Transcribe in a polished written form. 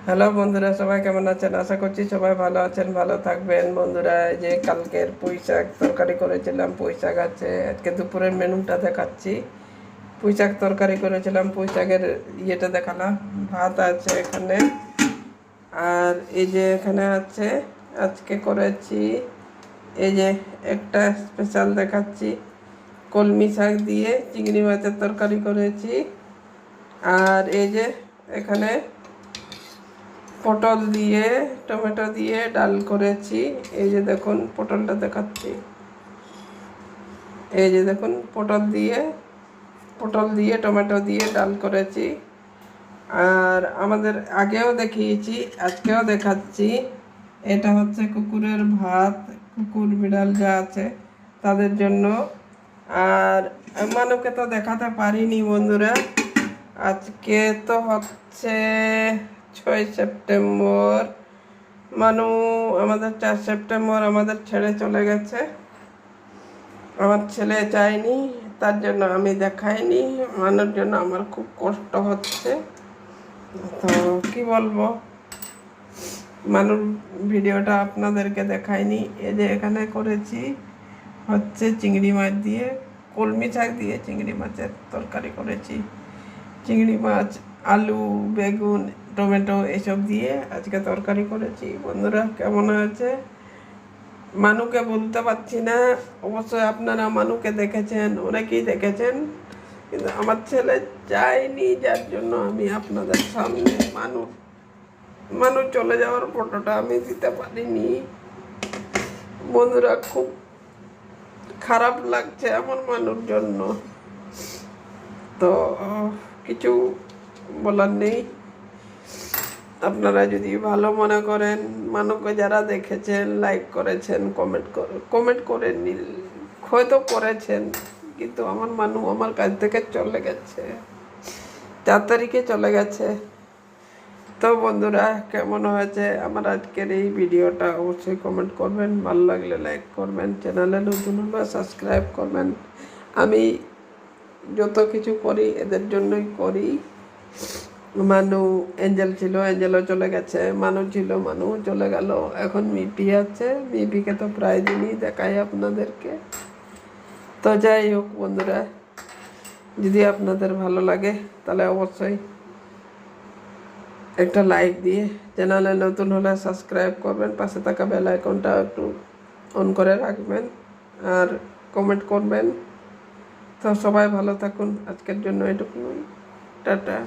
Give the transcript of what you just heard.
Hello বন্ধুরা, সবাই কেমন আছেন? আশা করছি সবাই ভালো আছেন, ভালো থাকবেন। বন্ধুরা, এই যে কালকের পুঁই শাক তরকারি করেছিলাম, পুঁই শাক আছে। আজকে দুপুরের মেনুটা দেখাচ্ছি। পুঁই শাক তরকারি করেছিলাম, পুঁই শাকের ইয়েটা দেখালাম। ভাত আছে এখানে, আর এই যে এখানে আছে আজকে করেছি এই যে একটা স্পেশাল দেখাচ্ছি, কলমি শাক দিয়ে চিংড়ি মাছের তরকারি করেছি। আর এই যে এখানে পটল দিয়ে টমেটো দিয়ে ডাল করেছি। এই যে দেখুন পটলটা দেখাচ্ছি, এই যে দেখুন পটল দিয়ে টমেটো দিয়ে ডাল করেছি। আর আমাদের আগেও দেখিয়েছি, আজকেও দেখাচ্ছি, এটা হচ্ছে কুকুরের ভাত, কুকুর বিড়াল যা আছে তাদের জন্য। আর মানুকে তো দেখাতে পারিনি বন্ধুরা, আজকে তো হচ্ছে 6 সেপ্টেম্বর। মানু আমাদের 4 সেপ্টেম্বর আমাদের ছেড়ে চলে গেছে। আমার ছেলে যায়নি, তার জন্য আমি দেখাইনি। মানুর জন্য আমার খুব কষ্ট হচ্ছে। তো কি বলবো, মানুর ভিডিওটা আপনাদেরকে দেখাইনি। এই যে এখানে করেছি হচ্ছে চিংড়ি মাছ দিয়ে, কলমি শাক দিয়ে চিংড়ি মাছের তরকারি করেছি। চিংড়ি মাছ, আলু, বেগুন, টমেটো এসব দিয়ে আজকে তরকারি করেছি। বন্ধুরা, কেমন আছে? মানুকে বলতে পারছি না, অবশ্যই আপনারা মানুকে দেখেছেন, অনেকেই দেখেছেন, কিন্তু আমার ছেলে যায়নি, যার জন্য আমি আপনাদের সামনে মানুষ চলে যাওয়ার ফটোটা আমি দিতে পারিনি। বন্ধুরা, খুব খারাপ লাগছে আমার মানুষ জন্য। তো কিছু বলার নেই। আপনারা যদি ভালো মনে করেন, মানুষকে যারা দেখেছেন, লাইক করেছেন, কমেন্ট করেননি, হয়তো করেছেন, কিন্তু আমার মানুষ আমার কাছ থেকে চলে গেছে, 4 তারিখে চলে গেছে। তো বন্ধুরা, কেমন হয়েছে আমার আজকের এই ভিডিওটা অবশ্যই কমেন্ট করবেন, ভালো লাগলে লাইক করবেন, চ্যানেলে নতুন হলে সাবস্ক্রাইব করবেন। আমি যত কিছু করি এদের জন্যই করি। মানু এঞ্জেল ছিল, এঞ্জেলও চলে গেছে। মানু ছিল, মানু চলে গেল। এখন মিপি আছে, মিপিকে তো প্রায় দিনই দেখাই আপনাদেরকে। তো যাই হোক বন্ধুরা, যদি আপনাদের ভালো লাগে তাহলে অবশ্যই একটা লাইক দিয়ে, চ্যানেলে নতুন হলে সাবস্ক্রাইব করবেন, পাশে থাকা বেল আইকনটা একটু অন করে রাখবেন, আর কমেন্ট করবেন। তো সবাই ভালো থাকুন, আজকের জন্য এটুকুই, টাটা।